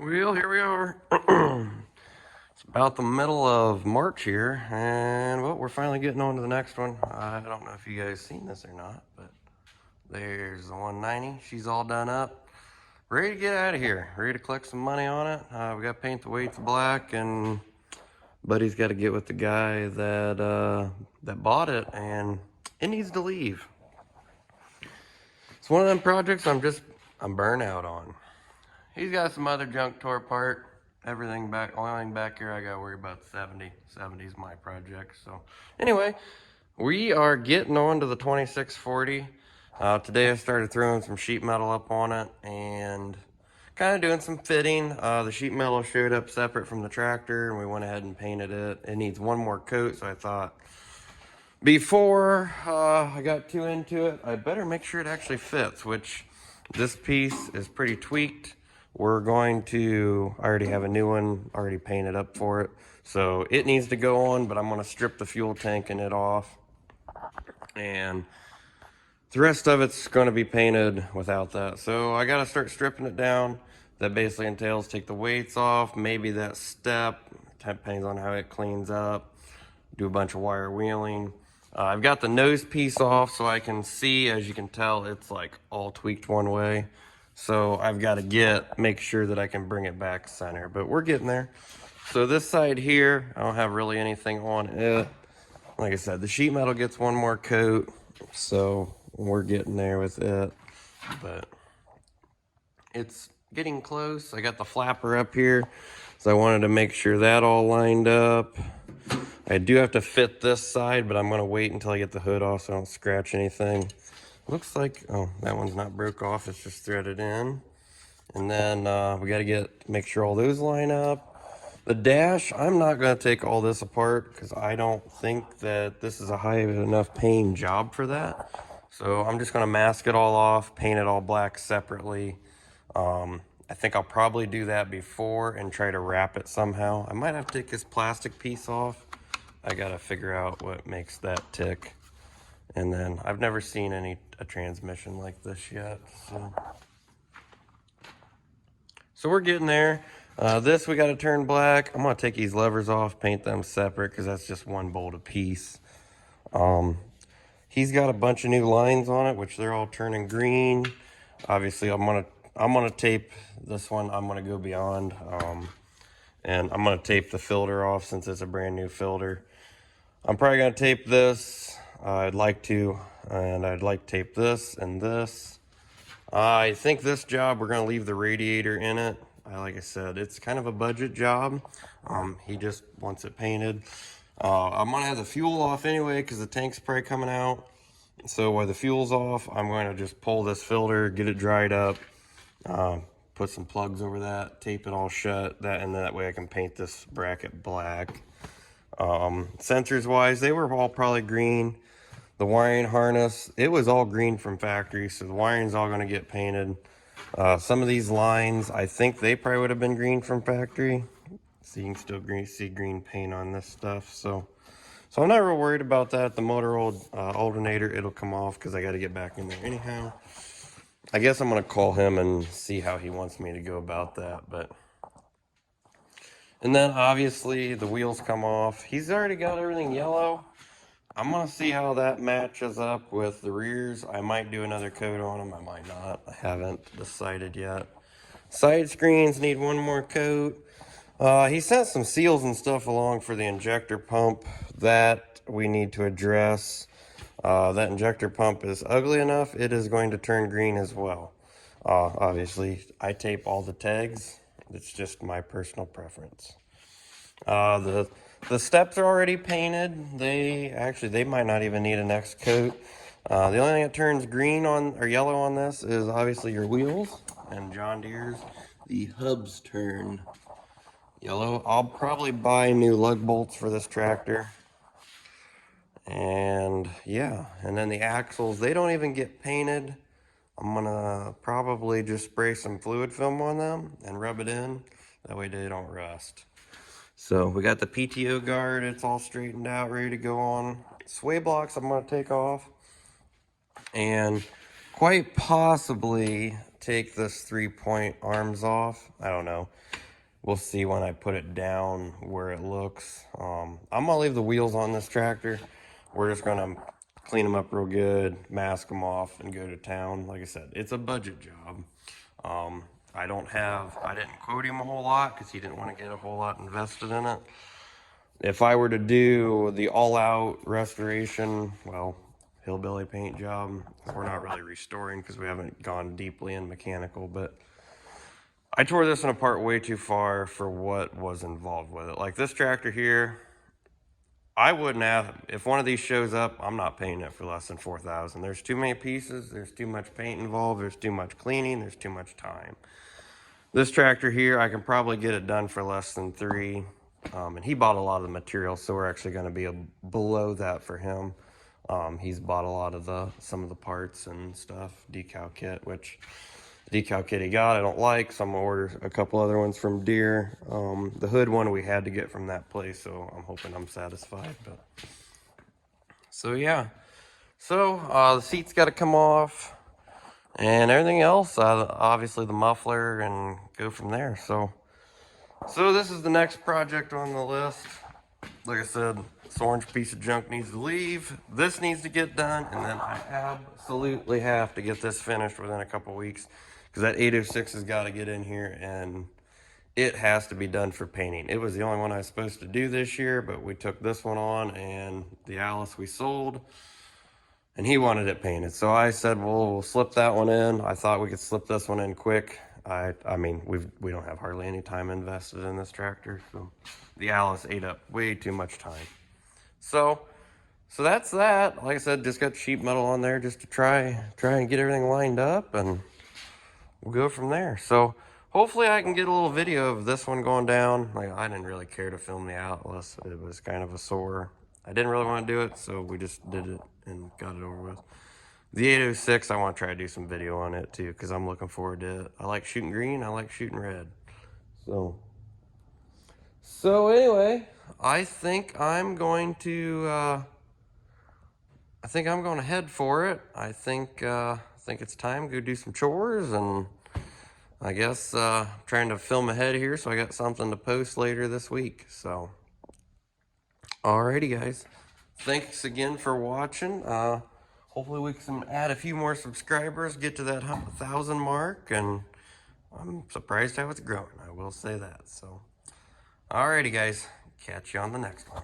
Well, here we are. It's about the middle of March here, and well, we're finally getting on to the next one. I don't know if you guys seen this or not, but there's the 190. She's all done up, ready to get out of here, ready to collect some money on it. We got to paint the weights black, and Buddy's got to get with the guy that bought it, and it needs to leave. It's one of them projects I'm burnt out on. He's got some other junk tore apart. Everything back, only thing back here I gotta worry about 70. 70 is my project. So anyway, we are getting on to the 2640. Today I started throwing some sheet metal up on it and kind of doing some fitting. The sheet metal showed up separate from the tractor and we went ahead and painted it. It needs one more coat, so I thought before I got too into it, I better make sure it actually fits, which this piece is pretty tweaked. We're going to, I already have a new one already painted up for it. So it needs to go on, but I'm going to strip the fuel tank and it off. And the rest of it's going to be painted without that. So I got to start stripping it down. That basically entails take the weights off, maybe that step, depends on how it cleans up, do a bunch of wire wheeling. I've got the nose piece off so I can see, as you can tell, it's like all tweaked one way. So I've got to make sure that I can bring it back center, but we're getting there. So this side here, I don't have really anything on it. Like I said, the sheet metal gets one more coat, so we're getting there with it, but it's getting close. I got the flapper up here, so I wanted to make sure that all lined up. I do have to fit this side, but I'm going to wait until I get the hood off so I don't scratch anything. Looks like, oh, that one's not broke off, it's just threaded in. And then we got to make sure all those line up. The dash, I'm not going to take all this apart because I don't think that this is a high enough paying job for that. So I'm just going to mask it all off, paint it all black separately. I think I'll probably do that before and try to wrap it somehow. I might have to take this plastic piece off. I got to figure out what makes that tick. And then I've never seen a transmission like this yet. So we're getting there. This we got to turn black. I'm going to take these levers off, paint them separate because that's just one bolt a piece. He's got a bunch of new lines on it, which they're all turning green. Obviously, I'm gonna tape this one. I'm gonna go beyond, and I'm gonna tape the filter off since it's a brand new filter. I'm probably gonna tape this. I'd like to tape this and this. I think this job we're gonna leave the radiator in it. Like I said, it's kind of a budget job. He just wants it painted. I'm gonna have the fuel off anyway because the tank's probably coming out. So while the fuel's off, I'm going to just pull this filter, get it dried up, put some plugs over that, tape it all shut, and that way I can paint this bracket black. Sensors wise, they were all probably green. The wiring harness, it was all green from factory, so the wiring's all going to get painted. Some of these lines, I think they probably would have been green from factory. So you can still see green paint on this stuff. So I'm not real worried about that. The motor alternator, it'll come off because I got to get back in there anyhow. I guess I'm going to call him and see how he wants me to go about that. And then obviously the wheels come off. He's already got everything yellow. I'm going to see how that matches up with the rears. I might do another coat on them. I might not. I haven't decided yet. Side screens need one more coat. He sent some seals and stuff along for the injector pump that we need to address. That injector pump is ugly enough. It is going to turn green as well. Obviously, I tape all the tags. It's just my personal preference. The steps are already painted. They might not even need a next coat. The only thing that turns green or yellow on this is obviously your wheels. And John Deere's, the hubs turn yellow. I'll probably buy new lug bolts for this tractor. And yeah, and then the axles, they don't even get painted. I'm gonna probably just spray some fluid film on them and rub it in. That way they don't rust. So we got the PTO guard, it's all straightened out, ready to go on. Sway blocks I'm gonna take off. And quite possibly take this 3-point arms off. I don't know. We'll see when I put it down where it looks. I'm gonna leave the wheels on this tractor. We're just gonna clean them up real good, mask them off, and go to town. Like I said, it's a budget job. I didn't quote him a whole lot because he didn't want to get a whole lot invested in it. If I were to do the all-out restoration, well, hillbilly paint job, we're not really restoring because we haven't gone deeply in mechanical, but I tore this one apart way too far for what was involved with it. Like this tractor here, I wouldn't have, if one of these shows up, I'm not painting it for less than $4,000. There's too many pieces, there's too much paint involved, there's too much cleaning, there's too much time. This tractor here, I can probably get it done for less than $3,000. And he bought a lot of the material, so we're actually going to be below that for him. He's bought a lot of some of the parts and stuff, decal kit, which the decal kit he got I don't like, so I'm going to order a couple other ones from Deere. The hood one we had to get from that place, so I'm hoping I'm satisfied. But so yeah, so the seat's got to come off and everything else, obviously the muffler, and go from there. So this is the next project on the list. Like I said, this orange piece of junk needs to leave. This needs to get done, and then I absolutely have to get this finished within a couple weeks because that 806 has got to get in here, and it has to be done for painting. It was the only one I was supposed to do this year, but we took this one on, and the Alice we sold, and he wanted it painted. So I said, well, we'll slip that one in. I thought we could slip this one in quick. I mean, we don't have hardly any time invested in this tractor, so the Alice ate up way too much time. So that's that. Like I said, just got sheet metal on there just to try and get everything lined up, and we'll go from there. So hopefully I can get a little video of this one going down. Like, I didn't really care to film the Atlas. It was kind of a sore. I didn't really want to do it, so we just did it and got it over with. The 806, I want to try to do some video on it too, because I'm looking forward to it. I like shooting green, I like shooting red. So anyway, I think I'm going to head for it. I think it's time to go do some chores, and I guess trying to film ahead here so I got something to post later this week. So alrighty guys, thanks again for watching. Hopefully we can add a few more subscribers, get to that 1,000 mark, and I'm surprised how it's growing, I will say that. So alrighty guys, catch you on the next one.